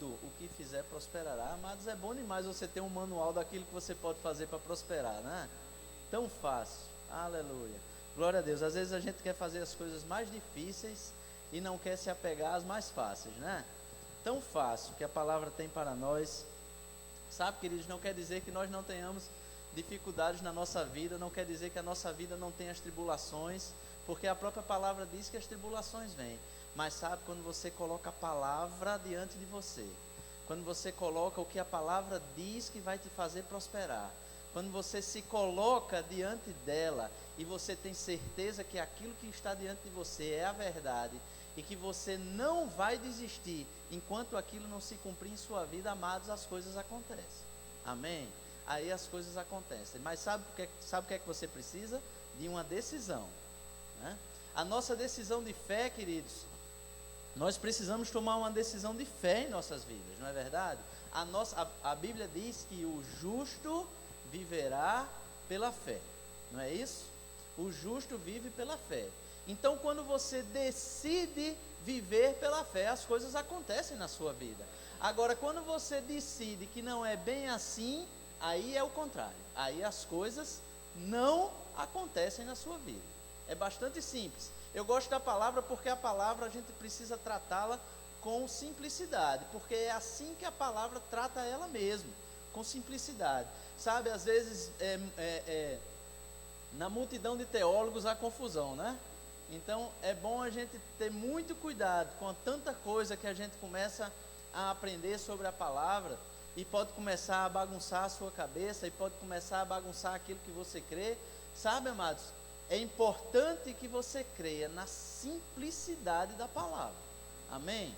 o que fizer prosperará. Amados, é bom demais você ter um manual daquilo que você pode fazer para prosperar, né? Tão fácil, aleluia, glória a Deus. Às vezes a gente quer fazer as coisas mais difíceis e não quer se apegar às mais fáceis, né? Tão fácil que a palavra tem para nós, sabe, queridos, não quer dizer que nós não tenhamos dificuldades na nossa vida, não quer dizer que a nossa vida não tenha as tribulações, porque a própria palavra diz que as tribulações vêm, mas sabe, quando você coloca a palavra diante de você, quando você coloca o que a palavra diz que vai te fazer prosperar, quando você se coloca diante dela e você tem certeza que aquilo que está diante de você é a verdade e que você não vai desistir enquanto aquilo não se cumprir em sua vida, amados, as coisas acontecem, amém? Aí as coisas acontecem, mas sabe o que é que você precisa? De uma decisão, né? A nossa decisão de fé, queridos, nós precisamos tomar uma decisão de fé em nossas vidas, não é verdade? A Bíblia diz que o justo viverá pela fé, não é isso? O justo vive pela fé. Então, quando você decide viver pela fé, as coisas acontecem na sua vida. Agora, quando você decide que não é bem assim, aí é o contrário. Aí as coisas não acontecem na sua vida. É bastante simples. Eu gosto da palavra porque a palavra a gente precisa tratá-la com simplicidade, porque é assim que a palavra trata ela mesma, com simplicidade. Sabe, às vezes na multidão de teólogos há confusão, né? Então é bom a gente ter muito cuidado com tanta coisa que a gente começa a aprender sobre a palavra e pode começar a bagunçar a sua cabeça e pode começar a bagunçar aquilo que você crê. Sabe, amados, é importante que você creia na simplicidade da palavra, amém?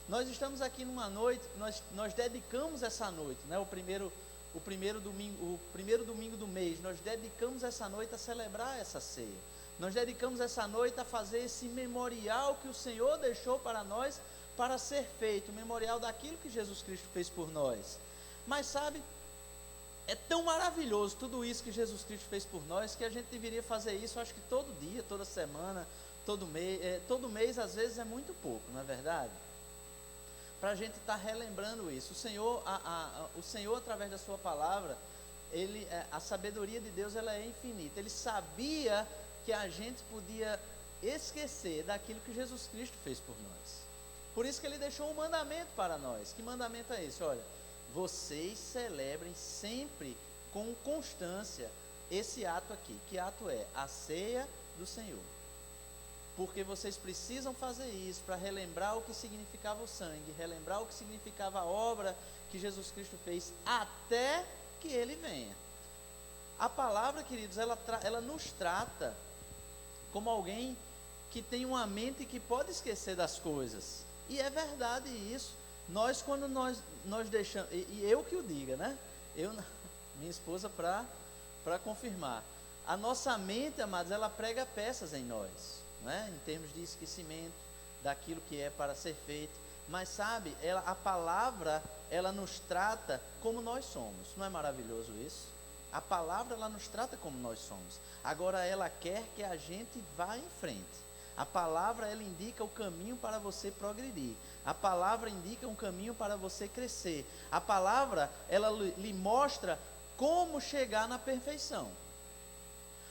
Nós estamos aqui numa noite, nós dedicamos essa noite, né? O primeiro domingo do mês, nós dedicamos essa noite a celebrar essa ceia. Nós dedicamos essa noite a fazer esse memorial que o Senhor deixou para nós, para ser feito, o memorial daquilo que Jesus Cristo fez por nós. Mas sabe, é tão maravilhoso tudo isso que Jesus Cristo fez por nós, que a gente deveria fazer isso, acho que todo dia, toda semana, todo mês às vezes é muito pouco, não é verdade? Para a gente estar relembrando isso. O Senhor, através da sua palavra, a sabedoria de Deus, ela é infinita. Ele sabia que a gente podia esquecer daquilo que Jesus Cristo fez por nós. Por isso que ele deixou um mandamento para nós. Que mandamento é esse? Olha, vocês celebrem sempre com constância esse ato aqui. Que ato é? A ceia do Senhor. Porque vocês precisam fazer isso para relembrar o que significava o sangue, relembrar o que significava a obra que Jesus Cristo fez, até que Ele venha. A palavra, queridos, ela nos trata como alguém que tem uma mente que pode esquecer das coisas. E é verdade isso. Quando nós deixamos, e eu que o diga, né? Minha esposa para confirmar. A nossa mente, amados, ela prega peças em nós, né? Em termos de esquecimento daquilo que é para ser feito. Mas sabe, a palavra, ela nos trata como nós somos. Não é maravilhoso isso? A palavra, ela nos trata como nós somos. Agora ela quer que a gente vá em frente. A palavra, ela indica o caminho para você progredir. A palavra indica um caminho para você crescer. A palavra, ela lhe mostra como chegar na perfeição.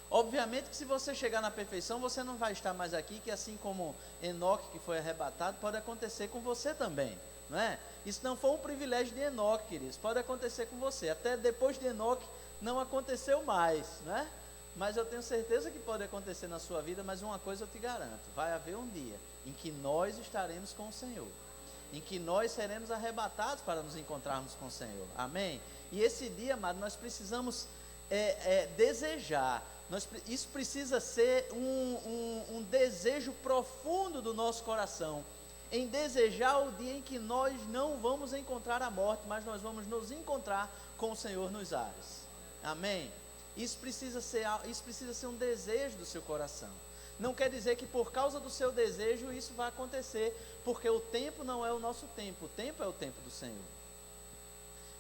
Obviamente que se você chegar na perfeição, você não vai estar mais aqui, que assim como Enoque que foi arrebatado, pode acontecer com você também, não é? Isso não foi um privilégio de Enoque, queridos, pode acontecer com você. Até depois de Enoque não aconteceu mais, né? Mas eu tenho certeza que pode acontecer na sua vida. Mas uma coisa eu te garanto, vai haver um dia em que nós estaremos com o Senhor, em que nós seremos arrebatados para nos encontrarmos com o Senhor, amém? E esse dia, amado, nós precisamos desejar, isso precisa ser um desejo profundo do nosso coração, em desejar o dia em que nós não vamos encontrar a morte, mas nós vamos nos encontrar com o Senhor nos ares, amém? Isso precisa ser um desejo do seu coração. Não quer dizer que por causa do seu desejo isso vai acontecer, porque o tempo não é o nosso tempo, o tempo é o tempo do Senhor.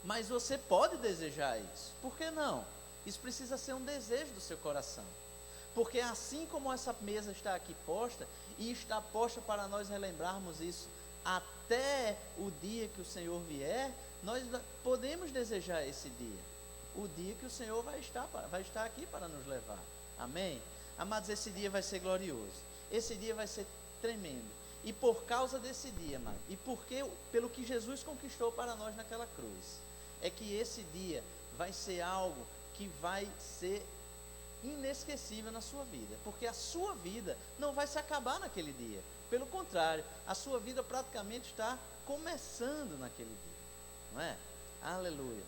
Mas você pode desejar isso, por que não? Isso precisa ser um desejo do seu coração, porque assim como essa mesa está aqui posta, e está posta para nós relembrarmos isso até o dia que o Senhor vier, nós podemos desejar esse dia, o dia que o Senhor vai estar aqui para nos levar. Amém? Amados, esse dia vai ser glorioso, esse dia vai ser tremendo, e por causa desse dia, amados, e pelo que Jesus conquistou para nós naquela cruz, é que esse dia vai ser algo que vai ser inesquecível na sua vida, porque a sua vida não vai se acabar naquele dia, pelo contrário, a sua vida praticamente está começando naquele dia, não é? Aleluia.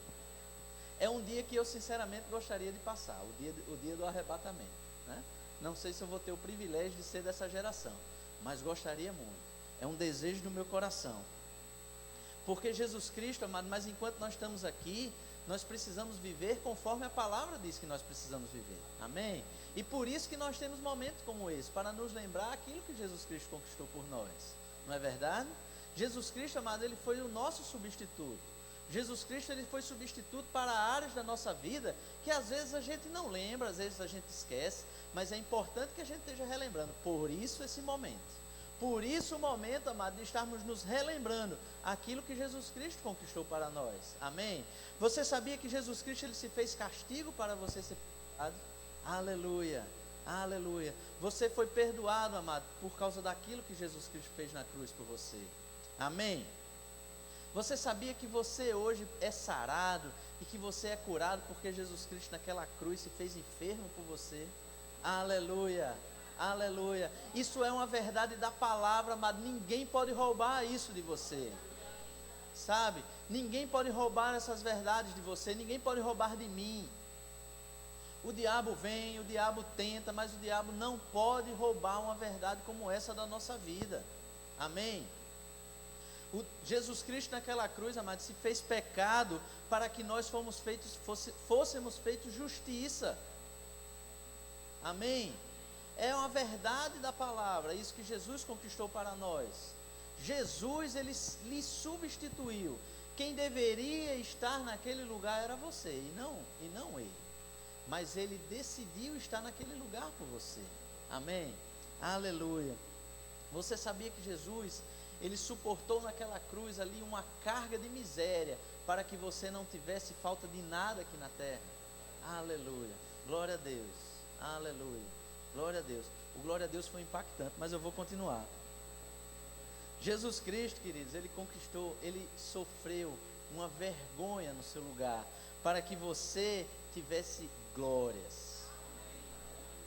É um dia que eu sinceramente gostaria de passar, o dia do arrebatamento, né? Não sei se eu vou ter o privilégio de ser dessa geração, mas gostaria muito, é um desejo do meu coração, porque Jesus Cristo, amado, mas enquanto nós estamos aqui, nós precisamos viver conforme a palavra diz que nós precisamos viver, amém? E por isso que nós temos momentos como esse, para nos lembrar aquilo que Jesus Cristo conquistou por nós, não é verdade? Jesus Cristo, amado, ele foi o nosso substituto. Jesus Cristo, ele foi substituto para áreas da nossa vida que às vezes a gente não lembra, às vezes a gente esquece, mas é importante que a gente esteja relembrando. Por isso esse momento, por isso o momento, amado, de estarmos nos relembrando aquilo que Jesus Cristo conquistou para nós, amém? Você sabia que Jesus Cristo, ele se fez castigo para você ser perdoado? Aleluia, aleluia. Você foi perdoado, amado, por causa daquilo que Jesus Cristo fez na cruz por você, amém? Você sabia que você hoje é sarado e que você é curado porque Jesus Cristo naquela cruz se fez enfermo por você? Aleluia, aleluia. Isso é uma verdade da palavra, mas ninguém pode roubar isso de você, sabe? Ninguém pode roubar essas verdades de você, ninguém pode roubar de mim. O diabo vem, o diabo tenta, mas o diabo não pode roubar uma verdade como essa da nossa vida, amém? Jesus Cristo naquela cruz, amado, se fez pecado para que nós fôssemos feitos justiça, amém? É uma verdade da palavra, isso que Jesus conquistou para nós. Jesus, ele lhe substituiu. Quem deveria estar naquele lugar era você, e não ele, mas ele decidiu estar naquele lugar por você, amém? Aleluia. Você sabia que Jesus, ele suportou naquela cruz ali uma carga de miséria, para que você não tivesse falta de nada aqui na terra? Aleluia, glória a Deus, aleluia, glória a Deus. O glória a Deus foi impactante, mas eu vou continuar. Jesus Cristo, queridos, ele conquistou, ele sofreu uma vergonha no seu lugar, para que você tivesse glórias,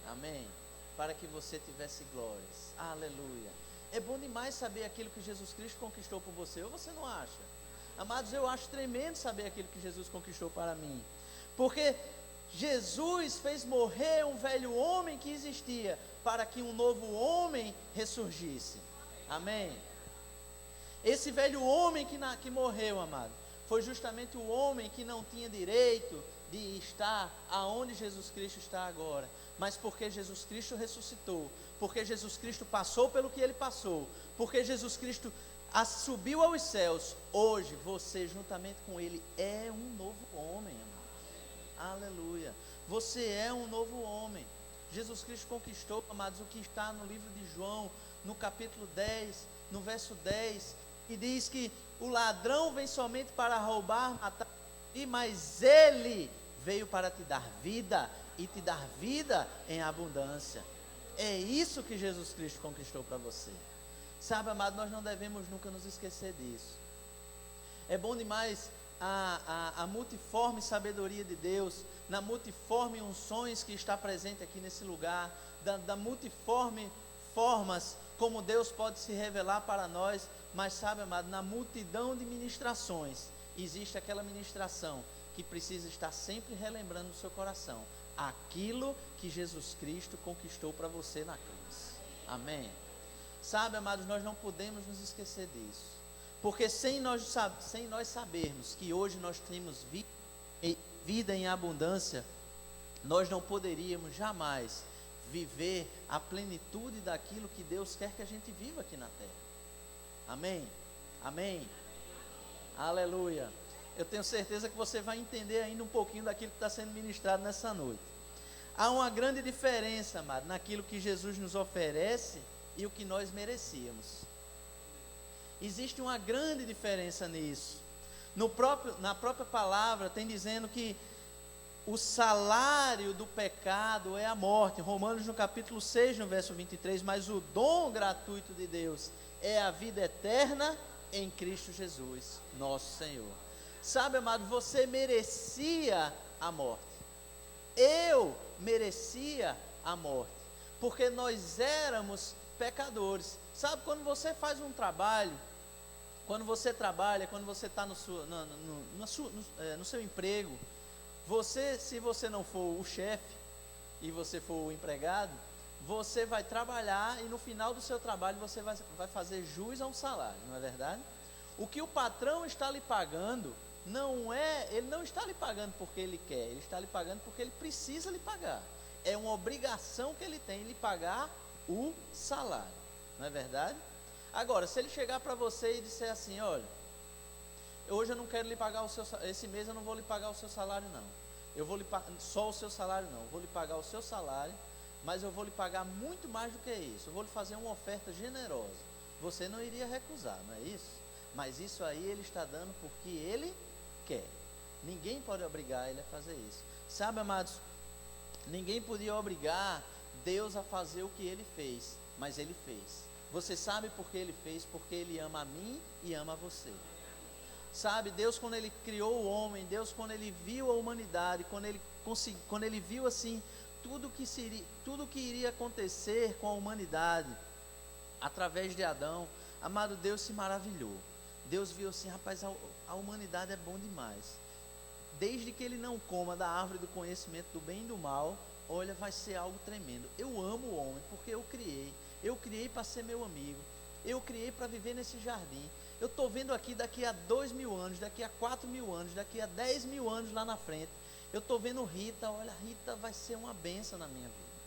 amém? Para que você tivesse glórias, aleluia. É bom demais saber aquilo que Jesus Cristo conquistou por você, ou você não acha? Amados, eu acho tremendo saber aquilo que Jesus conquistou para mim, porque Jesus fez morrer um velho homem que existia, para que um novo homem ressurgisse, amém? Esse velho homem que morreu, amado, foi justamente o homem que não tinha direito de estar aonde Jesus Cristo está agora, mas porque Jesus Cristo ressuscitou, porque Jesus Cristo passou pelo que ele passou, porque Jesus Cristo subiu aos céus, hoje você juntamente com ele é um novo homem, amados. Aleluia, você é um novo homem. Jesus Cristo conquistou, amados, o que está no livro de João, no capítulo 10, no verso 10, e diz que o ladrão vem somente para roubar, matar, mas ele veio para te dar vida, e te dar vida em abundância. É isso que Jesus Cristo conquistou para você. Sabe, amado, nós não devemos nunca nos esquecer disso. É bom demais a multiforme sabedoria de Deus, na multiforme unções que está presente aqui nesse lugar, da multiforme formas como Deus pode se revelar para nós, mas sabe, amado, na multidão de ministrações, existe aquela ministração que precisa estar sempre relembrando no seu coração, aquilo que Jesus Cristo conquistou para você na cruz, amém? Sabe, amados, nós não podemos nos esquecer disso, porque sem nós sabermos que hoje nós temos vida em abundância, nós não poderíamos jamais viver a plenitude daquilo que Deus quer que a gente viva aqui na terra, amém? Amém? Aleluia. Eu tenho certeza que você vai entender ainda um pouquinho daquilo que está sendo ministrado nessa noite. Há uma grande diferença, amado, naquilo que Jesus nos oferece e o que nós merecíamos. Existe uma grande diferença nisso. Na própria palavra tem dizendo que o salário do pecado é a morte. Romanos no capítulo 6, no verso 23, mas o dom gratuito de Deus é a vida eterna em Cristo Jesus, nosso Senhor. Sabe, amado, você merecia a morte. Eu merecia a morte, porque nós éramos pecadores. Sabe, quando você faz um trabalho, quando você trabalha, quando você está no seu emprego, se você não for o chefe e você for o empregado, você vai trabalhar e no final do seu trabalho você vai fazer jus a um salário, não é verdade? O que o patrão está lhe pagando, ele não está lhe pagando porque ele quer, ele está lhe pagando porque ele precisa lhe pagar. É uma obrigação que ele tem, lhe pagar o salário, não é verdade? Agora, se ele chegar para você e disser assim, olha, hoje eu não quero lhe pagar esse mês eu não vou lhe pagar o seu salário não, eu vou lhe só o seu salário não, eu vou lhe pagar o seu salário, mas eu vou lhe pagar muito mais do que isso, eu vou lhe fazer uma oferta generosa, você não iria recusar, não é isso? Mas isso aí ele está dando porque ele quer, ninguém pode obrigar ele a fazer isso. Sabe, amados, ninguém podia obrigar Deus a fazer o que ele fez, mas ele fez. Você sabe por que ele fez? Porque ele ama a mim e ama a você. Sabe, Deus quando ele criou o homem, Deus quando ele viu a humanidade, quando ele viu assim, tudo que iria acontecer com a humanidade, através de Adão, amado, Deus se maravilhou. Deus viu assim, rapaz, a humanidade é bom demais. Desde que ele não coma da árvore do conhecimento do bem e do mal, olha, vai ser algo tremendo. Eu amo o homem porque eu criei para ser meu amigo, eu criei para viver nesse jardim. Eu estou vendo aqui daqui a 2.000 anos, daqui a 4.000 anos, daqui a 10.000 anos lá na frente, eu estou vendo Rita, olha, Rita vai ser uma bênção na minha vida,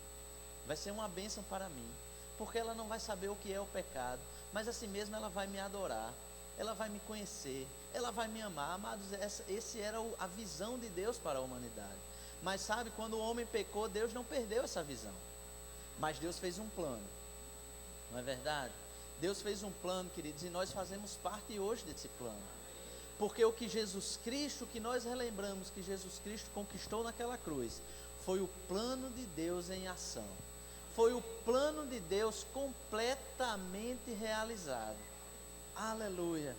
vai ser uma bênção para mim, porque ela não vai saber o que é o pecado, mas assim mesmo ela vai me adorar, ela vai me conhecer, ela vai me amar. Amados, esse era a visão de Deus para a humanidade. Mas sabe, quando o homem pecou, Deus não perdeu essa visão, mas Deus fez um plano, não é verdade? Deus fez um plano, queridos, e nós fazemos parte hoje desse plano, porque o que Jesus Cristo, que nós relembramos que Jesus Cristo conquistou naquela cruz, foi o plano de Deus em ação, foi o plano de Deus completamente realizado. Aleluia,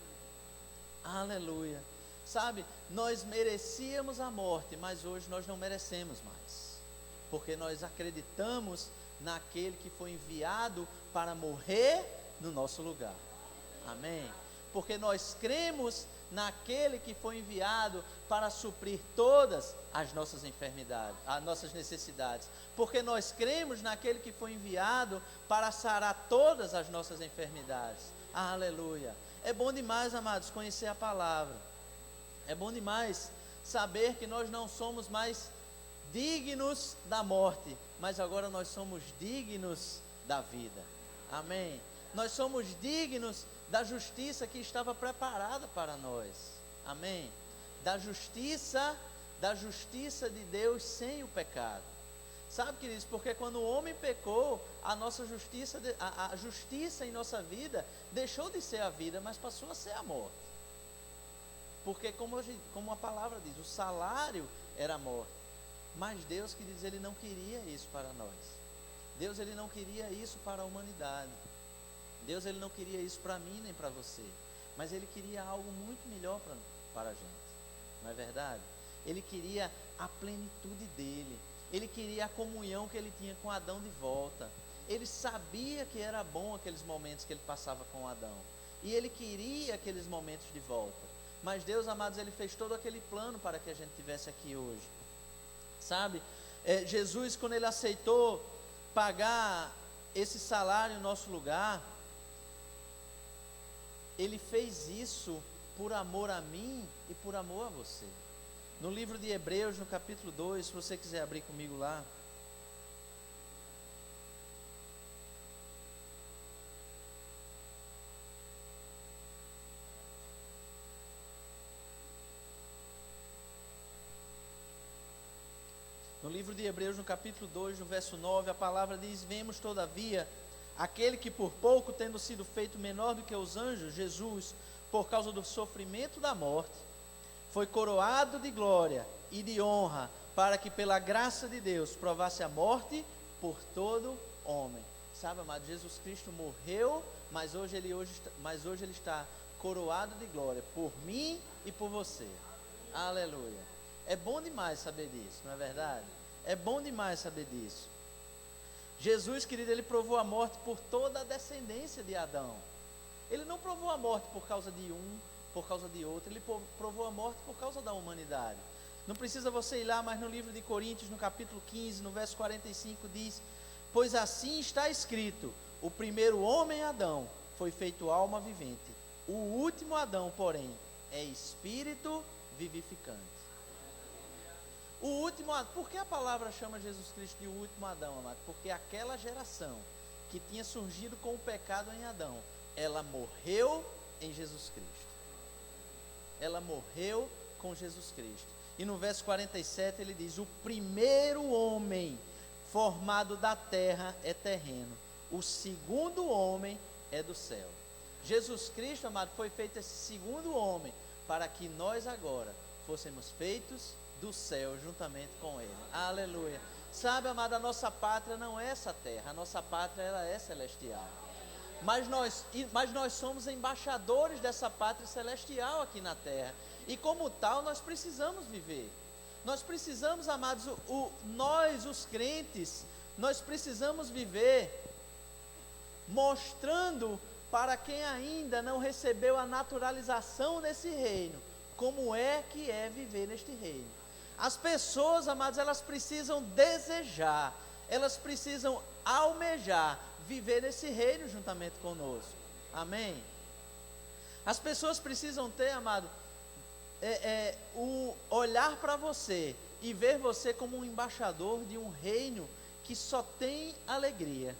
aleluia. Sabe, nós merecíamos a morte, mas hoje nós não merecemos mais, porque nós acreditamos naquele que foi enviado para morrer no nosso lugar, amém? Porque nós cremos naquele que foi enviado para suprir todas as nossas enfermidades, as nossas necessidades, porque nós cremos naquele que foi enviado para sarar todas as nossas enfermidades, aleluia. É bom demais, amados, conhecer a palavra, é bom demais saber que nós não somos mais dignos da morte, mas agora nós somos dignos da vida, amém? Nós somos dignos da justiça que estava preparada para nós, amém? Da justiça de Deus sem o pecado. Sabe, queridos, porque quando o homem pecou, a nossa justiça, a justiça em nossa vida deixou de ser a vida, mas passou a ser a morte. Porque como a palavra diz, o salário era a morte. Mas Deus, queridos, Ele não queria isso para nós. Deus, Ele não queria isso para a humanidade. Deus, Ele não queria isso para mim nem para você. Mas Ele queria algo muito melhor para a gente. Não é verdade? Ele queria a plenitude dEle. Ele queria a comunhão que Ele tinha com Adão de volta. Ele sabia que era bom aqueles momentos que Ele passava com Adão. E Ele queria aqueles momentos de volta. Mas Deus, amados, Ele fez todo aquele plano para que a gente estivesse aqui hoje. Sabe, Jesus, quando Ele aceitou pagar esse salário em nosso lugar, Ele fez isso por amor a mim e por amor a você. No livro de Hebreus, no capítulo 2, se você quiser abrir comigo lá. No livro de Hebreus, no capítulo 2, no verso 9, a palavra diz: vemos todavia Aquele que por pouco, tendo sido feito menor do que os anjos, Jesus, por causa do sofrimento da morte, foi coroado de glória e de honra, para que pela graça de Deus provasse a morte por todo homem. Sabe, amado, Jesus Cristo morreu, mas hoje ele está coroado de glória por mim e por você. Aleluia. É bom demais saber disso, não é verdade? É bom demais saber disso. Jesus, querido, ele provou a morte por toda a descendência de Adão. Ele não provou a morte por causa de um, por causa de outro. Ele provou a morte por causa da humanidade. Não precisa você ir lá, mas no livro de Coríntios, no capítulo 15, no verso 45, diz: pois assim está escrito, o primeiro homem, Adão, foi feito alma vivente. O último Adão, porém, é espírito vivificante. O último Adão, por que a palavra chama Jesus Cristo de o último Adão, amado? Porque aquela geração que tinha surgido com o pecado em Adão, ela morreu em Jesus Cristo. Ela morreu com Jesus Cristo. E no verso 47 ele diz: o primeiro homem formado da terra é terreno, o segundo homem é do céu. Jesus Cristo, amado, foi feito esse segundo homem, para que nós agora fôssemos feitos do céu juntamente com ele. Aleluia. Sabe, amado, a nossa pátria não é essa terra, a nossa pátria ela é celestial. Mas nós somos embaixadores dessa pátria celestial aqui na terra. E como tal, nós precisamos viver. Nós precisamos, amados, nós, os crentes, nós precisamos viver mostrando para quem ainda não recebeu a naturalização desse reino, como é que é viver neste reino. As pessoas, amados, elas precisam desejar, elas precisam almejar viver nesse reino juntamente conosco. Amém? As pessoas precisam ter, amado, o olhar para você e ver você como um embaixador de um reino que só tem alegria,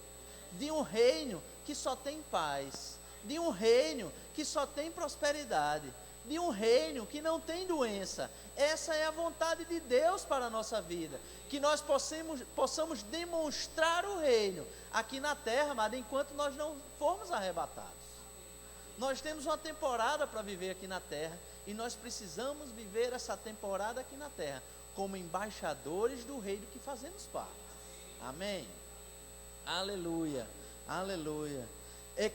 de um reino que só tem paz, de um reino que só tem prosperidade, de um reino que não tem doença. Essa é a vontade de Deus para a nossa vida, que nós possamos demonstrar o reino aqui na terra, amado, enquanto nós não formos arrebatados. Nós temos uma temporada para viver aqui na terra, e nós precisamos viver essa temporada aqui na terra, como embaixadores do reino que fazemos parte. Amém? Aleluia, aleluia.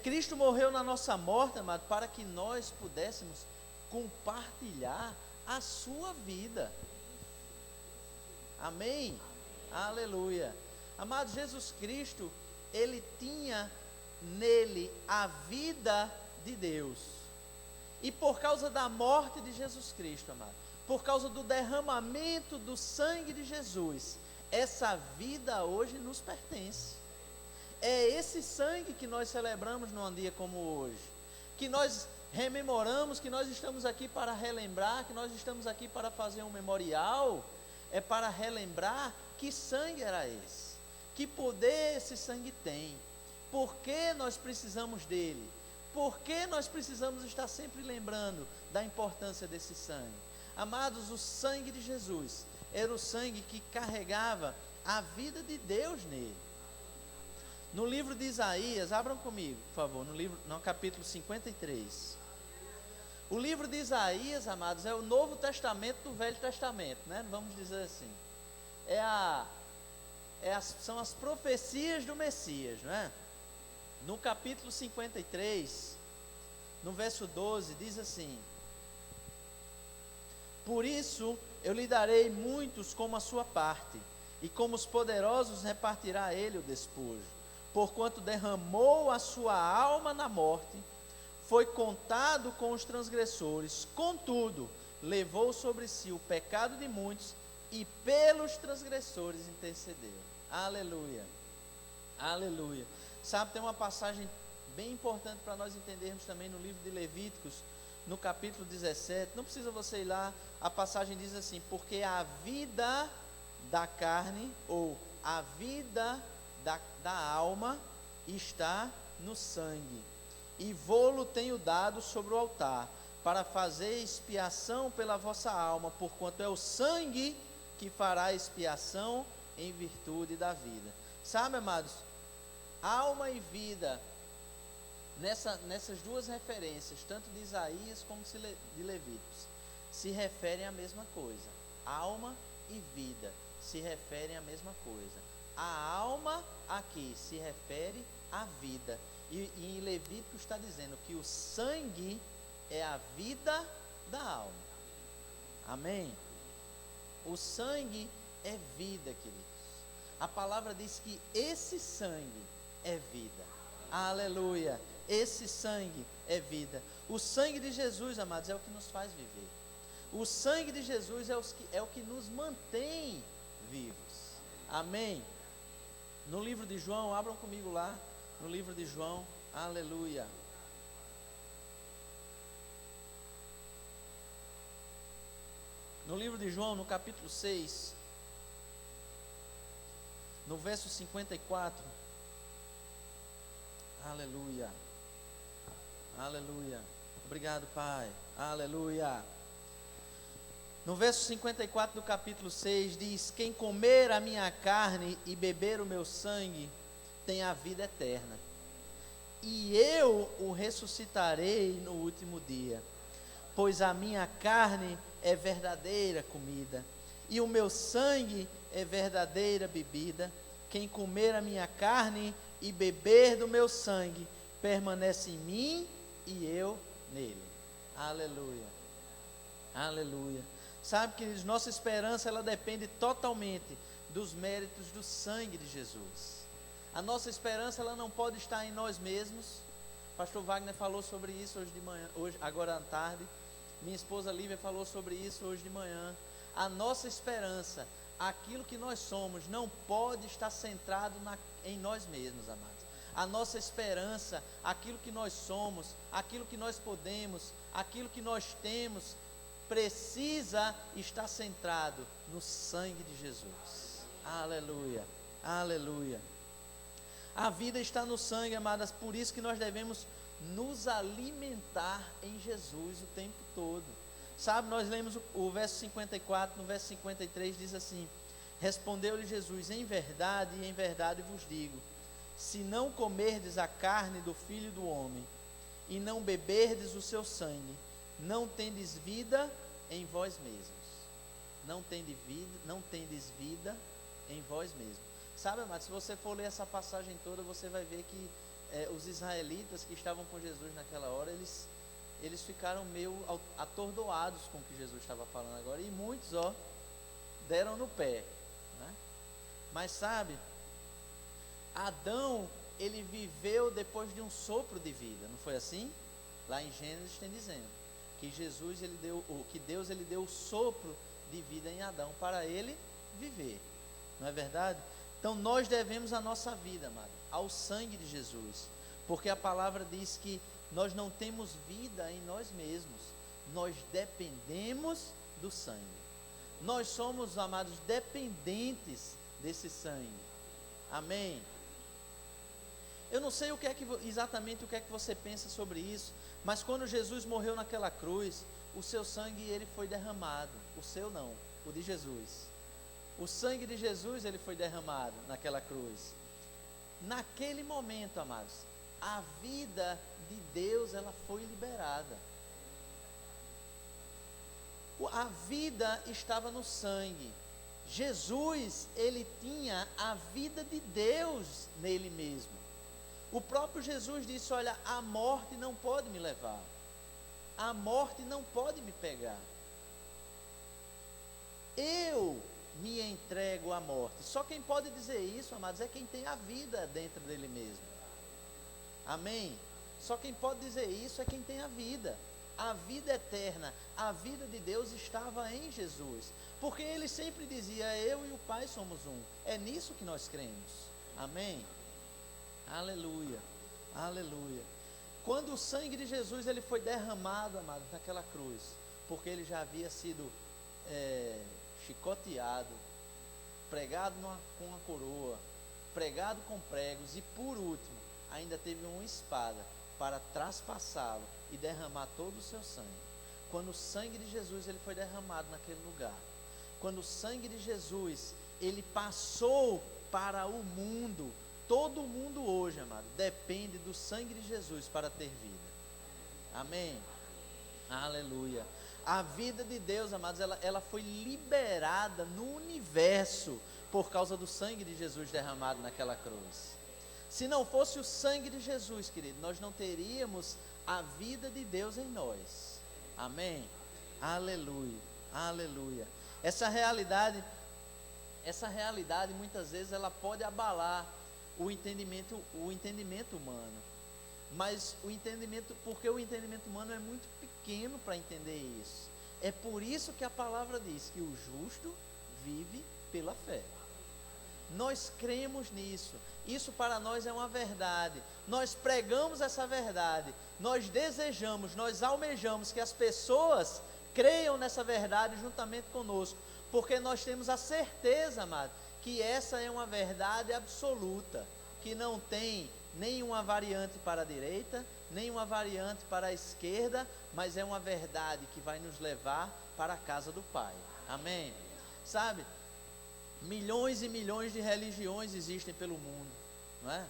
Cristo morreu na nossa morte, amado, para que nós pudéssemos compartilhar a sua vida. Amém? Aleluia. Amado, Jesus Cristo, ele tinha nele a vida de Deus. E por causa da morte de Jesus Cristo, amado, por causa do derramamento do sangue de Jesus, essa vida hoje nos pertence. É esse sangue que nós celebramos num dia como hoje, que nós rememoramos, que nós estamos aqui para relembrar, que nós estamos aqui para fazer um memorial, é para relembrar que sangue era esse, que poder esse sangue tem, por que nós precisamos dele, por que nós precisamos estar sempre lembrando da importância desse sangue. Amados, o sangue de Jesus era o sangue que carregava a vida de Deus nele. No livro de Isaías, abram comigo, por favor, no capítulo 53. O livro de Isaías, amados, é o Novo Testamento do Velho Testamento, né? Vamos dizer assim. São as profecias do Messias, não é? No capítulo 53, no verso 12, diz assim: por isso eu lhe darei muitos como a sua parte, e como os poderosos repartirá ele o despojo. Porquanto derramou a sua alma na morte, foi contado com os transgressores, contudo, levou sobre si o pecado de muitos, e pelos transgressores intercedeu. Aleluia, aleluia. Sabe, tem uma passagem bem importante para nós entendermos também no livro de Levíticos, no capítulo 17, não precisa você ir lá, a passagem diz assim: porque a vida da carne, ou a vida da alma, está no sangue, e vô-lo tenho dado sobre o altar, para fazer expiação pela vossa alma, porquanto é o sangue que fará expiação em virtude da vida. Sabe, amados, Alma e vida, nessas duas referências, tanto de Isaías como de Levíticos, se referem à mesma coisa. Alma e vida se referem à mesma coisa. A alma aqui se refere à vida. E em Levítico está dizendo que o sangue é a vida da alma. Amém? O sangue é vida, queridos. A palavra diz que esse sangue é vida. Aleluia! Esse sangue é vida. O sangue de Jesus, amados, é o que nos faz viver. O sangue de Jesus é o que nos mantém vivos. Amém? No livro de João, abram comigo lá, no livro de João, aleluia. No livro de João, no capítulo 6, no verso 54, aleluia, aleluia, obrigado, Pai, aleluia. No verso 54 do capítulo 6 diz: quem comer a minha carne e beber o meu sangue tem a vida eterna, e eu o ressuscitarei no último dia, pois a minha carne é verdadeira comida, e o meu sangue é verdadeira bebida. Quem comer a minha carne e beber do meu sangue permanece em mim e eu nele. Aleluia, aleluia. Sabe, queridos, nossa esperança ela depende totalmente dos méritos do sangue de Jesus. A nossa esperança ela não pode estar em nós mesmos. Pastor Wagner falou sobre isso hoje de manhã, agora à tarde. Minha esposa Lívia falou sobre isso hoje de manhã. A nossa esperança, aquilo que nós somos, não pode estar centrado em nós mesmos, amados. A nossa esperança, aquilo que nós somos, aquilo que nós podemos, aquilo que nós temos, precisa estar centrado no sangue de Jesus. Aleluia, aleluia. A vida está no sangue, amadas, por isso que nós devemos nos alimentar em Jesus o tempo todo. Sabe, nós lemos o verso 54, no verso 53 diz assim: respondeu-lhe Jesus, em verdade vos digo, se não comerdes a carne do Filho do Homem, e não beberdes o seu sangue, não tendes vida em vós mesmos. Não tendes vida em vós mesmos. Sabe, amados, se você for ler essa passagem toda, você vai ver que os israelitas que estavam com Jesus naquela hora, eles ficaram meio atordoados com o que Jesus estava falando agora, e muitos, deram no pé, né? Mas sabe, Adão, ele viveu depois de um sopro de vida, não foi assim? Lá em Gênesis tem dizendo que Deus ele deu o sopro de vida em Adão para ele viver, não é verdade? Então nós devemos a nossa vida, amado, ao sangue de Jesus, porque a palavra diz que nós não temos vida em nós mesmos, nós dependemos do sangue. Nós somos, amados, dependentes desse sangue. Amém? Eu não sei exatamente o que é que você pensa sobre isso, mas quando Jesus morreu naquela cruz, o seu sangue ele foi derramado. O seu não, o de Jesus. O sangue de Jesus ele foi derramado naquela cruz. Naquele momento, amados, a vida de Deus ela foi liberada. A vida estava no sangue. Jesus, ele tinha a vida de Deus nele mesmo. O próprio Jesus disse: olha, a morte não pode me levar, a morte não pode me pegar, eu me entrego à morte. Só quem pode dizer isso, amados, é quem tem a vida dentro dele mesmo. Amém? Só quem pode dizer isso é quem tem a vida eterna, a vida de Deus estava em Jesus, porque ele sempre dizia: eu e o Pai somos um. É nisso que nós cremos. Amém? Aleluia, aleluia. Quando o sangue de Jesus ele foi derramado, amado, naquela cruz, porque ele já havia sido chicoteado, pregado com uma coroa, pregado com pregos, e por último, ainda teve uma espada para traspassá-lo e derramar todo o seu sangue. Quando o sangue de Jesus ele foi derramado naquele lugar, quando o sangue de Jesus ele passou para o mundo, todo mundo hoje, amado, depende do sangue de Jesus para ter vida. Amém? Aleluia. A vida de Deus, amados, ela foi liberada no universo por causa do sangue de Jesus derramado naquela cruz. Se não fosse o sangue de Jesus, querido, nós não teríamos a vida de Deus em nós. Amém? Aleluia, aleluia. Essa realidade muitas vezes ela pode abalar o entendimento humano. Mas porque o entendimento humano é muito pequeno para entender isso. É por isso que a palavra diz que o justo vive pela fé. Nós cremos nisso. Isso para nós é uma verdade. Nós pregamos essa verdade. Nós desejamos, nós almejamos que as pessoas creiam nessa verdade juntamente conosco. Porque nós temos a certeza, amado, que essa é uma verdade absoluta. Que não tem nenhuma variante para a direita, nenhuma variante para a esquerda, mas é uma verdade que vai nos levar para a casa do Pai. Amém? Sabe? Milhões e milhões de religiões existem pelo mundo, não é?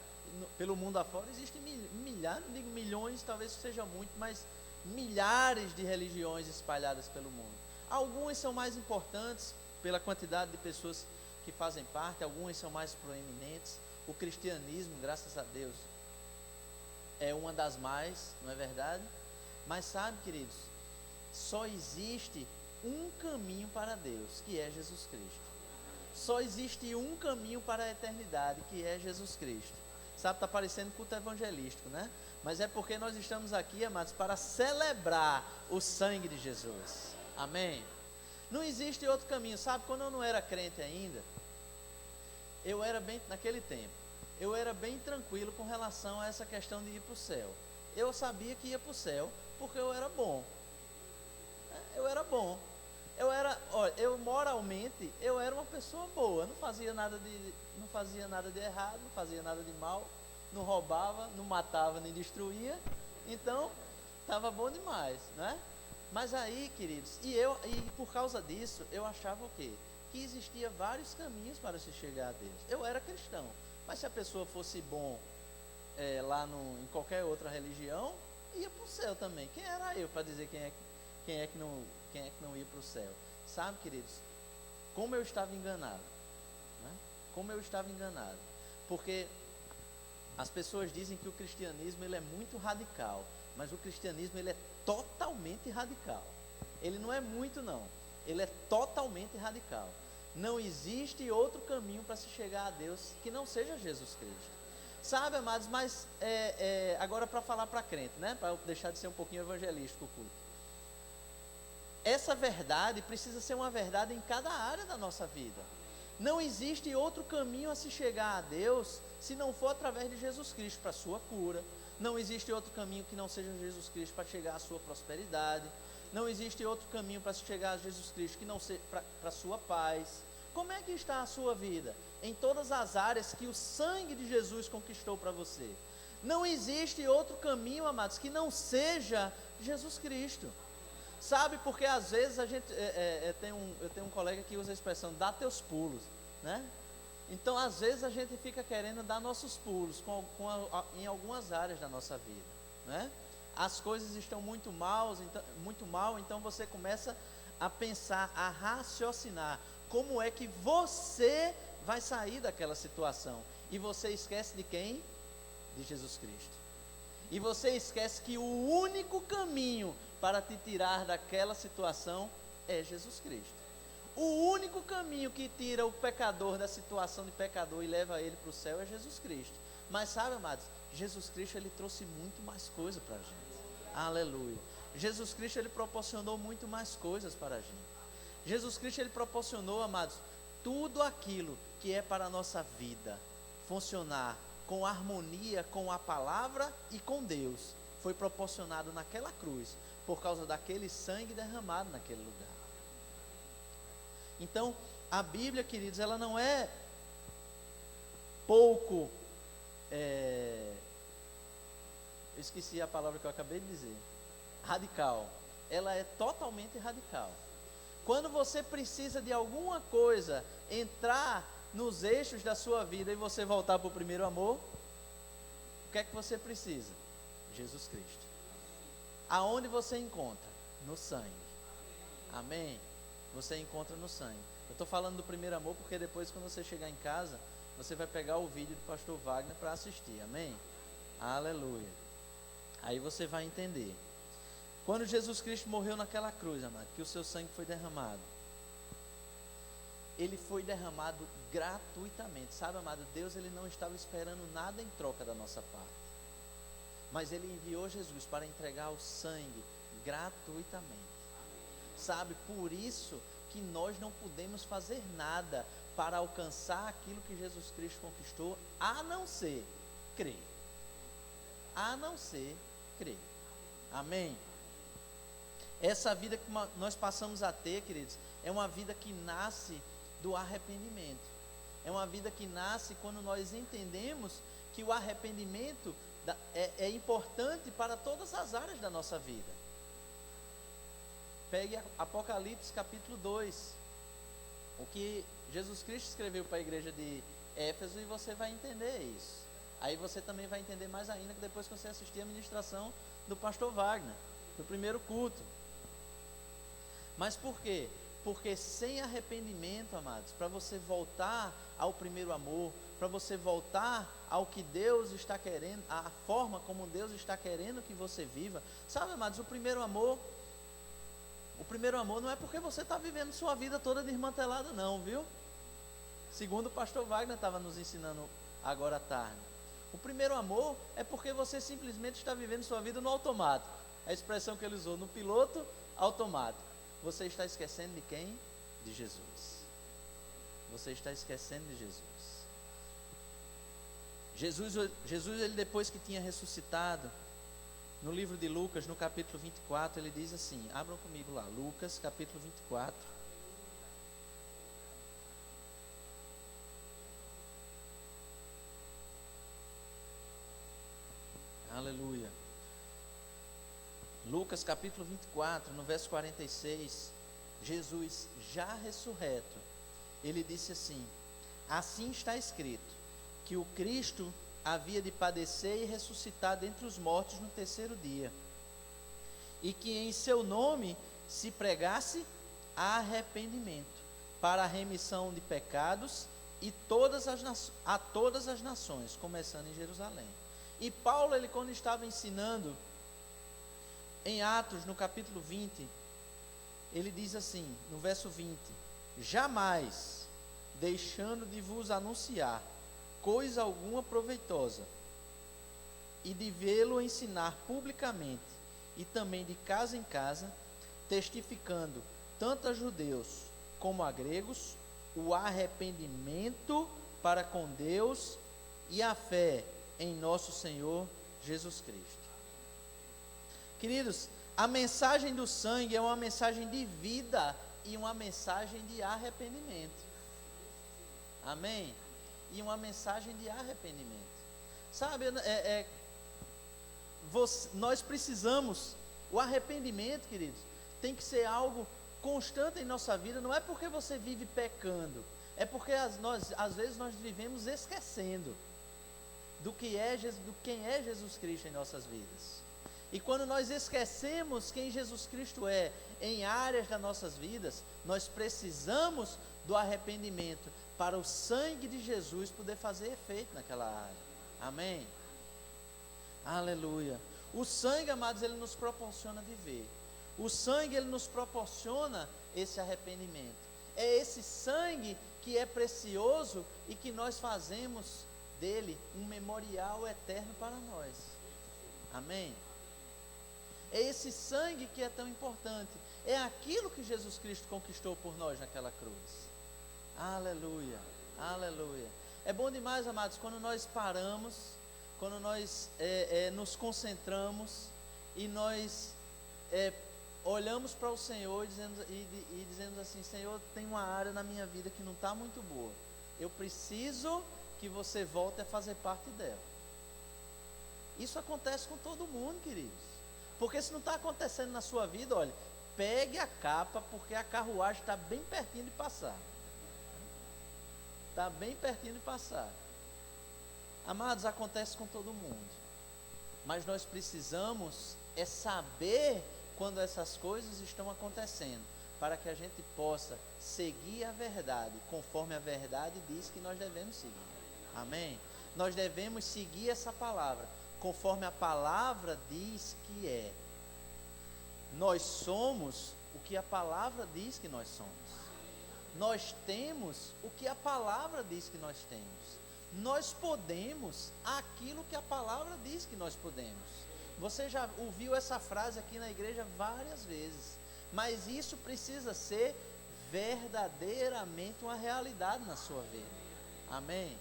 Pelo mundo afora existem milhares, não digo milhões, talvez seja muito, mas milhares de religiões espalhadas pelo mundo. Algumas são mais importantes pela quantidade de pessoas que fazem parte, algumas são mais proeminentes. O cristianismo, graças a Deus, é uma das mais, não é verdade? Mas sabe, queridos, só existe um caminho para Deus, que é Jesus Cristo. Só existe um caminho para a eternidade, que é Jesus Cristo. Sabe, está parecendo culto evangelístico, né? Mas é porque nós estamos aqui, amados, para celebrar o sangue de Jesus. Amém? Não existe outro caminho. Sabe, quando eu não era crente ainda, eu era bem, naquele tempo, eu era bem tranquilo com relação a essa questão de ir para o céu. Eu sabia que ia para o céu, porque eu era bom. Eu era bom. Eu moralmente, eu era uma pessoa boa, não fazia nada de errado, não fazia nada de mal, não roubava, não matava, nem destruía, então, estava bom demais, né? Mas aí, queridos, e por causa disso, eu achava o quê? Que existia vários caminhos para se chegar a Deus. Eu era cristão, mas se a pessoa fosse bom em qualquer outra religião, ia para o céu também. Quem era eu para dizer quem é que não ia para o céu? Sabe, queridos, como eu estava enganado, né? Como eu estava enganado, porque as pessoas dizem que o cristianismo ele é muito radical, mas o cristianismo ele é totalmente radical. Ele não é muito não, ele é totalmente radical. Não existe outro caminho para se chegar a Deus que não seja Jesus Cristo. Sabe, amados, mas agora para falar para crente, né? Para deixar de ser um pouquinho evangelístico o culto. Essa verdade precisa ser uma verdade em cada área da nossa vida. Não existe outro caminho a se chegar a Deus se não for através de Jesus Cristo para a sua cura. Não existe outro caminho que não seja Jesus Cristo para chegar à sua prosperidade. Não existe outro caminho para se chegar a Jesus Cristo que não seja para a sua paz. Como é que está a sua vida? Em todas as áreas que o sangue de Jesus conquistou para você. Não existe outro caminho, amados, que não seja Jesus Cristo. Sabe, porque às vezes a gente, eu tenho um colega que usa a expressão, dá teus pulos, né? Então às vezes a gente fica querendo dar nossos pulos em algumas áreas da nossa vida, né? As coisas estão muito mal, então você começa a pensar, a raciocinar, como é que você vai sair daquela situação, e você esquece de quem? De Jesus Cristo. E você esquece que o único caminho para te tirar daquela situação é Jesus Cristo. O único caminho que tira o pecador da situação de pecador e leva ele para o céu é Jesus Cristo. Mas sabe, amados, Jesus Cristo ele trouxe muito mais coisa para a gente. Aleluia. Jesus Cristo ele proporcionou muito mais coisas para a gente. Jesus Cristo ele proporcionou, amados, tudo aquilo que é para a nossa vida funcionar com harmonia com a palavra e com Deus, foi proporcionado naquela cruz, por causa daquele sangue derramado naquele lugar. Então, a Bíblia, queridos, ela não é pouco, eu esqueci a palavra que eu acabei de dizer, radical. Ela é totalmente radical. Quando você precisa de alguma coisa entrar nos eixos da sua vida e você voltar para o primeiro amor, o que é que você precisa? Jesus Cristo. Aonde você encontra? No sangue. Amém? Você encontra no sangue. Eu estou falando do primeiro amor porque depois, quando você chegar em casa, você vai pegar o vídeo do pastor Wagner para assistir. Amém? Aleluia. Aí você vai entender. Quando Jesus Cristo morreu naquela cruz, amado, que o seu sangue foi derramado, ele foi derramado gratuitamente. Sabe, amado, Deus, ele não estava esperando nada em troca da nossa parte, mas ele enviou Jesus para entregar o sangue gratuitamente. Sabe, por isso que nós não podemos fazer nada para alcançar aquilo que Jesus Cristo conquistou, a não ser crer. A não ser crer. Amém? Essa vida que nós passamos a ter, queridos, é uma vida que nasce do arrependimento. É uma vida que nasce quando nós entendemos que o arrependimento é importante para todas as áreas da nossa vida. Pegue Apocalipse capítulo 2, o que Jesus Cristo escreveu para a igreja de Éfeso, e você vai entender isso. Aí você também vai entender mais ainda que depois que você assistir a ministração do pastor Wagner, do primeiro culto. Mas por quê? Porque sem arrependimento, amados, para você voltar ao primeiro amor, para você voltar ao que Deus está querendo, a forma como Deus está querendo que você viva. Sabe, amados, o primeiro amor não é porque você está vivendo sua vida toda desmantelada não, viu? Segundo o pastor Wagner estava nos ensinando agora à tarde. O primeiro amor é porque você simplesmente está vivendo sua vida no automático. A expressão que ele usou, no piloto automático. Você está esquecendo de quem? De Jesus. Você está esquecendo de Jesus. Jesus, ele depois que tinha ressuscitado, no livro de Lucas, no capítulo 24, ele diz assim, abram comigo lá, Lucas, capítulo 24. Aleluia. Lucas capítulo 24, no verso 46, Jesus já ressurreto, ele disse assim: assim está escrito, que o Cristo havia de padecer e ressuscitar dentre os mortos no terceiro dia, e que em seu nome se pregasse arrependimento para a remissão de pecados a todas as nações, começando em Jerusalém. E Paulo, ele quando estava ensinando em Atos, no capítulo 20, ele diz assim, no verso 20: jamais deixando de vos anunciar coisa alguma proveitosa, e de vê-lo ensinar publicamente, e também de casa em casa, testificando tanto a judeus como a gregos, o arrependimento para com Deus e a fé em nosso Senhor Jesus Cristo. Queridos, a mensagem do sangue é uma mensagem de vida e uma mensagem de arrependimento. Amém? E uma mensagem de arrependimento. Sabe, nós precisamos, o arrependimento, queridos, tem que ser algo constante em nossa vida. Não é porque você vive pecando, é porque às vezes nós vivemos esquecendo do quem é Jesus Cristo em nossas vidas. E quando nós esquecemos quem Jesus Cristo é em áreas das nossas vidas, nós precisamos do arrependimento para o sangue de Jesus poder fazer efeito naquela área. Amém? Aleluia. O sangue, amados, ele nos proporciona viver. O sangue, ele nos proporciona esse arrependimento. É esse sangue que é precioso e que nós fazemos dele um memorial eterno para nós. Amém? É esse sangue que é tão importante. É aquilo que Jesus Cristo conquistou por nós naquela cruz. Aleluia, aleluia. É bom demais, amados, quando nós paramos, quando nós nos concentramos e nós olhamos para o Senhor e dizemos assim: Senhor, tem uma área na minha vida que não está muito boa. Eu preciso que você volte a fazer parte dela. Isso acontece com todo mundo, queridos. Porque se não está acontecendo na sua vida, olha, pegue a capa, porque a carruagem está bem pertinho de passar. Está bem pertinho de passar. Amados, acontece com todo mundo. Mas nós precisamos saber quando essas coisas estão acontecendo, para que a gente possa seguir a verdade, conforme a verdade diz que nós devemos seguir. Amém? Nós devemos seguir essa palavra, conforme a palavra diz que é. Nós somos o que a palavra diz que nós somos. Nós temos o que a palavra diz que nós temos. Nós podemos aquilo que a palavra diz que nós podemos. Você já ouviu essa frase aqui na igreja várias vezes, mas isso precisa ser verdadeiramente uma realidade na sua vida. Amém?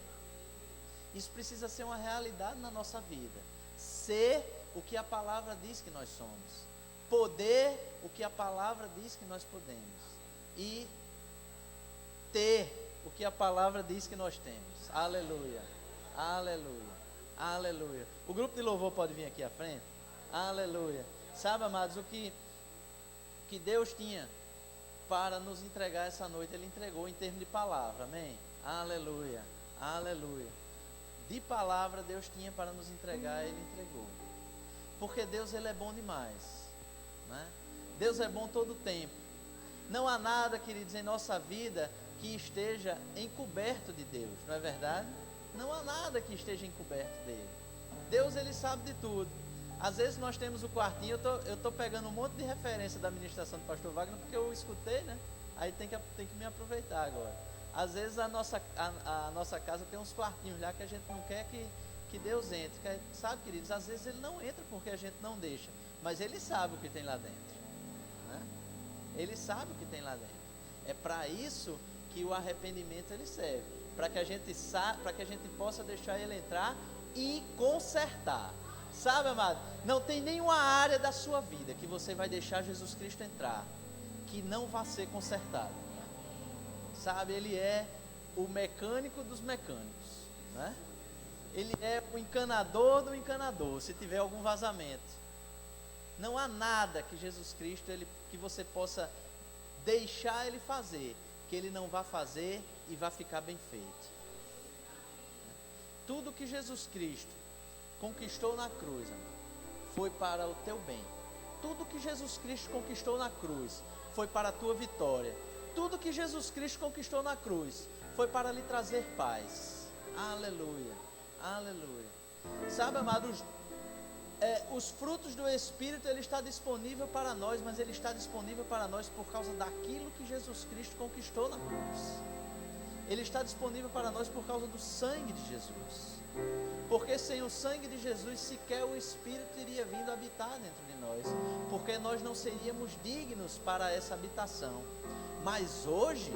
Isso precisa ser uma realidade na nossa vida. Ser o que a palavra diz que nós somos. Poder o que a palavra diz que nós podemos. E ter o que a palavra diz que nós temos. Aleluia, aleluia, aleluia. O grupo de louvor pode vir aqui à frente. Aleluia. Sabe, amados, o que Deus tinha para nos entregar essa noite, Ele entregou em termos de palavra. Amém? Aleluia, aleluia. De palavra Deus tinha para nos entregar, Ele entregou. Porque Deus, Ele é bom demais, né? Deus é bom todo o tempo. Não há nada, queridos, em nossa vida que esteja encoberto de Deus, não é verdade? Não há nada que esteja encoberto dele. Deus, Ele sabe de tudo. Às vezes nós temos o quartinho, eu estou pegando um monte de referência da ministração do pastor Wagner, porque eu escutei, né? Aí tem que me aproveitar agora. Às vezes a nossa casa tem uns quartinhos lá que a gente não quer que Deus entre. Sabe, queridos, às vezes Ele não entra porque a gente não deixa, mas Ele sabe o que tem lá dentro, né? Ele sabe o que tem lá dentro. É para isso que o arrependimento ele serve, para que a gente possa deixar Ele entrar e consertar. Sabe, amado, não tem nenhuma área da sua vida que você vai deixar Jesus Cristo entrar que não vai ser consertado. Sabe, Ele é o mecânico dos mecânicos, né? Ele é o encanador do encanador, se tiver algum vazamento. Não há nada que Jesus Cristo, que você possa deixar Ele fazer, que Ele não vá fazer e vá ficar bem feito. Tudo que Jesus Cristo conquistou na cruz, amado, foi para o teu bem. Tudo que Jesus Cristo conquistou na cruz foi para a tua vitória. Tudo que Jesus Cristo conquistou na cruz foi para lhe trazer paz. Aleluia, aleluia. Sabe, amados, os frutos do Espírito, ele está disponível para nós, mas ele está disponível para nós por causa daquilo que Jesus Cristo conquistou na cruz. Ele está disponível para nós por causa do sangue de Jesus. Porque sem o sangue de Jesus, sequer o Espírito iria vindo habitar dentro de nós, porque nós não seríamos dignos para essa habitação. Mas hoje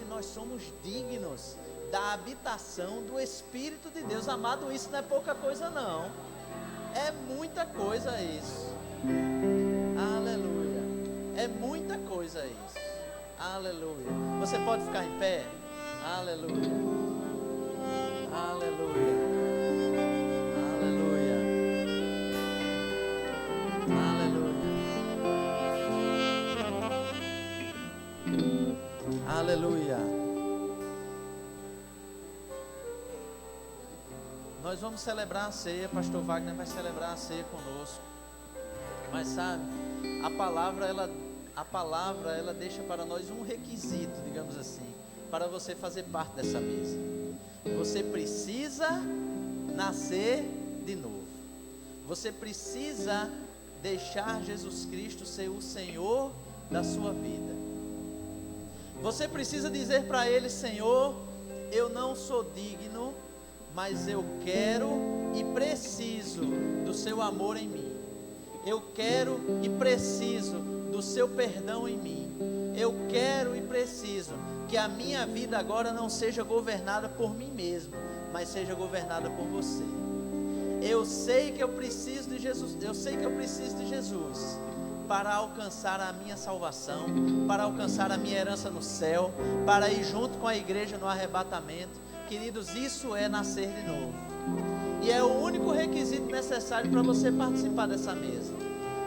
nós somos dignos da habitação do Espírito de Deus. Amado, isso não é pouca coisa não, é muita coisa isso. Aleluia, é muita coisa isso. Aleluia. Você pode ficar em pé? Aleluia, aleluia, aleluia, aleluia, aleluia. Nós vamos celebrar a ceia, pastor Wagner vai celebrar a ceia conosco. Mas sabe, a palavra ela deixa para nós um requisito, digamos assim, para você fazer parte dessa mesa. Você precisa nascer de novo. Você precisa deixar Jesus Cristo ser o Senhor da sua vida. Você precisa dizer para Ele: Senhor, eu não sou digno, mas eu quero e preciso do seu amor em mim. Eu quero e preciso do seu perdão em mim. Eu quero e preciso que a minha vida agora não seja governada por mim mesmo, mas seja governada por você. Eu sei que eu preciso de Jesus, para alcançar a minha salvação, para alcançar a minha herança no céu, para ir junto com a igreja no arrebatamento. Queridos, isso é nascer de novo. E é o único requisito necessário para você participar dessa mesa.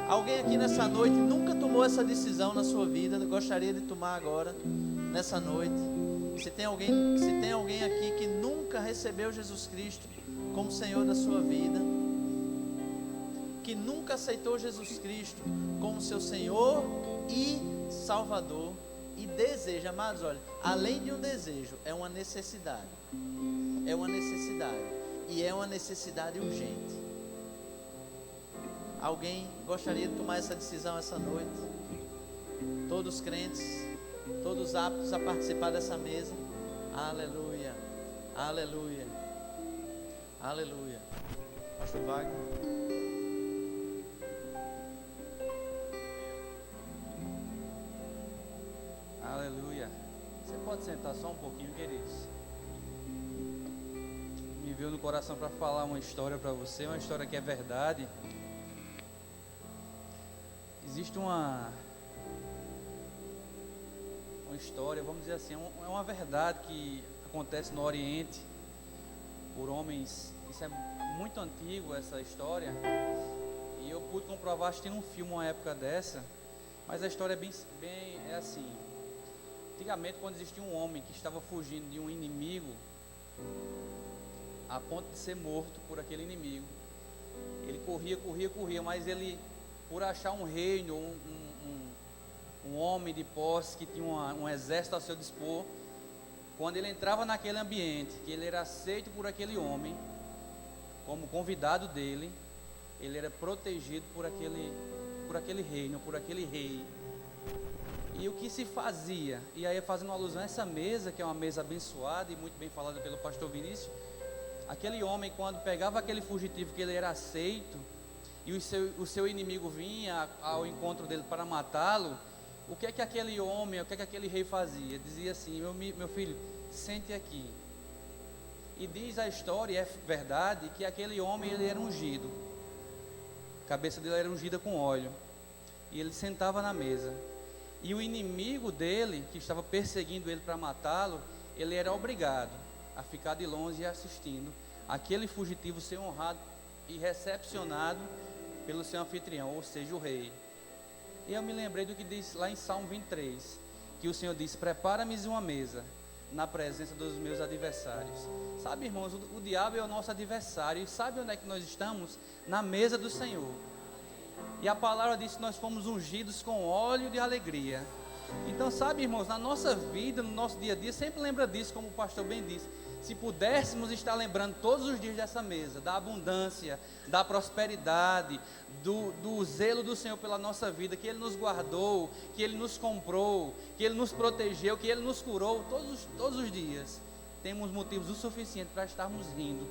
Alguém aqui nessa noite nunca tomou essa decisão na sua vida, gostaria de tomar agora, nessa noite? Se tem alguém aqui que nunca recebeu Jesus Cristo como Senhor da sua vida, que nunca aceitou Jesus Cristo como seu Senhor e Salvador, e deseja, amados, olha, além de um desejo, é uma necessidade. É uma necessidade. E é uma necessidade urgente. Alguém gostaria de tomar essa decisão essa noite? Todos crentes, todos aptos a participar dessa mesa? Aleluia, aleluia, aleluia. Pastor Wagner. Aleluia. Você pode sentar só um pouquinho, queridos? Me veio no coração para falar uma história para você, uma história que é verdade. Existe uma história, vamos dizer assim, é uma verdade que acontece no Oriente por homens. Isso é muito antigo, essa história, e eu pude comprovar assistindo um filme uma época dessa. Mas a história é assim. Antigamente, quando existia um homem que estava fugindo de um inimigo a ponto de ser morto por aquele inimigo, ele corria, mas ele, por achar um reino, um homem de posse que tinha um exército a seu dispor, quando ele entrava naquele ambiente, que ele era aceito por aquele homem como convidado dele, ele era protegido por aquele reino, por aquele rei. E o que se fazia, e aí fazendo uma alusão a essa mesa, que é uma mesa abençoada e muito bem falada pelo pastor Vinícius, aquele homem, quando pegava aquele fugitivo que ele era aceito, e o seu inimigo vinha ao encontro dele para matá-lo, o que é que aquele homem, o que é que aquele rei fazia? Dizia assim: meu filho, sente aqui. E diz a história, é verdade, que aquele homem, ele era ungido, a cabeça dele era ungida com óleo, e ele sentava na mesa, e o inimigo dele, que estava perseguindo ele para matá-lo, ele era obrigado a ficar de longe assistindo aquele fugitivo ser honrado e recepcionado pelo seu anfitrião, ou seja, o rei. E eu me lembrei do que diz lá em Salmo 23, que o Senhor diz: prepara-me uma mesa na presença dos meus adversários. Sabe, irmãos, o diabo é o nosso adversário, e sabe onde é que nós estamos? Na mesa do Senhor. E a palavra diz que nós fomos ungidos com óleo de alegria. Então, sabe, irmãos, na nossa vida, no nosso dia a dia, sempre lembra disso, como o pastor bem disse. Se pudéssemos estar lembrando todos os dias dessa mesa, da abundância, da prosperidade, do zelo do Senhor pela nossa vida, que Ele nos guardou, que Ele nos comprou, que Ele nos protegeu, que Ele nos curou, todos os dias, temos motivos o suficiente para estarmos rindo,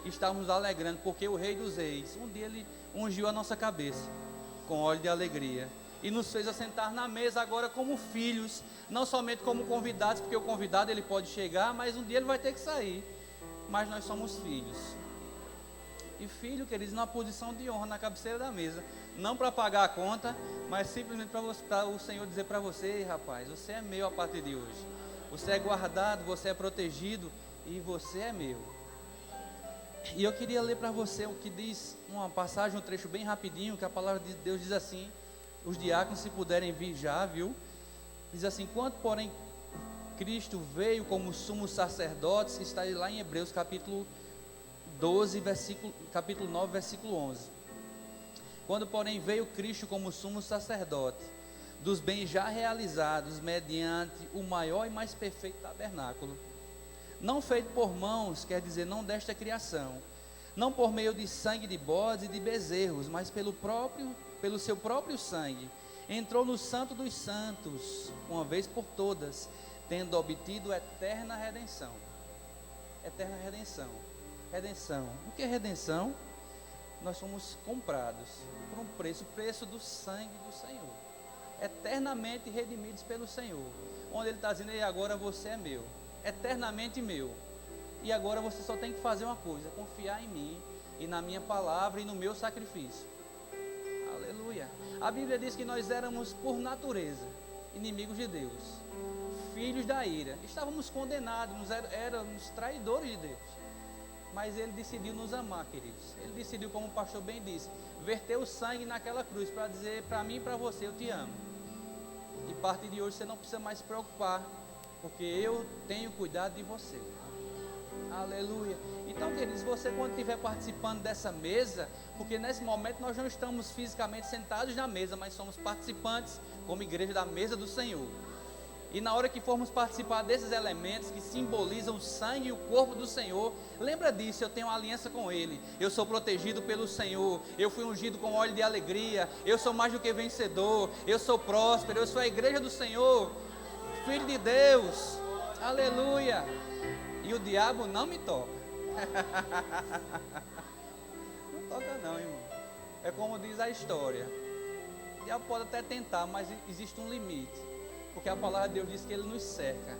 estarmos alegrando, porque o Rei dos Reis, um dia Ele ungiu a nossa cabeça com óleo de alegria, e nos fez assentar na mesa agora como filhos, não somente como convidados, porque o convidado ele pode chegar, mas um dia ele vai ter que sair, mas nós somos filhos. E filho, queridos, na posição de honra na cabeceira da mesa, não para pagar a conta, mas simplesmente para o Senhor dizer para você: rapaz, você é meu a partir de hoje, você é guardado, você é protegido e você é meu. E eu queria ler para você o que diz uma passagem, um trecho bem rapidinho, que a palavra de Deus diz assim. Os diáconos, se puderem vir já, viu? Diz assim: quando porém Cristo veio como sumo sacerdote, está lá em Hebreus capítulo 12, capítulo 9, versículo 11. Quando porém veio Cristo como sumo sacerdote dos bens já realizados mediante o maior e mais perfeito tabernáculo, não feito por mãos, quer dizer, não desta criação, não por meio de sangue de bodes e de bezerros, mas pelo seu próprio sangue, entrou no santo dos santos, uma vez por todas, tendo obtido eterna redenção. Eterna redenção. Redenção. O que é redenção? Nós somos comprados por um preço, o preço do sangue do Senhor, eternamente redimidos pelo Senhor, onde Ele está dizendo: e agora você é meu, eternamente meu, e agora você só tem que fazer uma coisa: confiar em mim e na minha palavra e no meu sacrifício. Aleluia. A Bíblia diz que nós éramos por natureza inimigos de Deus, filhos da ira, estávamos condenados, éramos traidores de Deus, mas Ele decidiu nos amar, queridos. Ele decidiu, como o pastor bem disse, verter o sangue naquela cruz para dizer para mim e para você: eu te amo. E a partir de hoje você não precisa mais se preocupar porque eu tenho cuidado de você. Aleluia. Então, queridos, você quando estiver participando dessa mesa, porque nesse momento nós não estamos fisicamente sentados na mesa, mas somos participantes como igreja da mesa do Senhor. E na hora que formos participar desses elementos que simbolizam o sangue e o corpo do Senhor, lembra disso, eu tenho uma aliança com Ele, eu sou protegido pelo Senhor, eu fui ungido com óleo de alegria, eu sou mais do que vencedor, eu sou próspero, eu sou a igreja do Senhor, filho de Deus, aleluia, e o diabo não me toca, não toca não, irmão, é como diz a história, o diabo pode até tentar, mas existe um limite. Porque a palavra de Deus diz que Ele nos cerca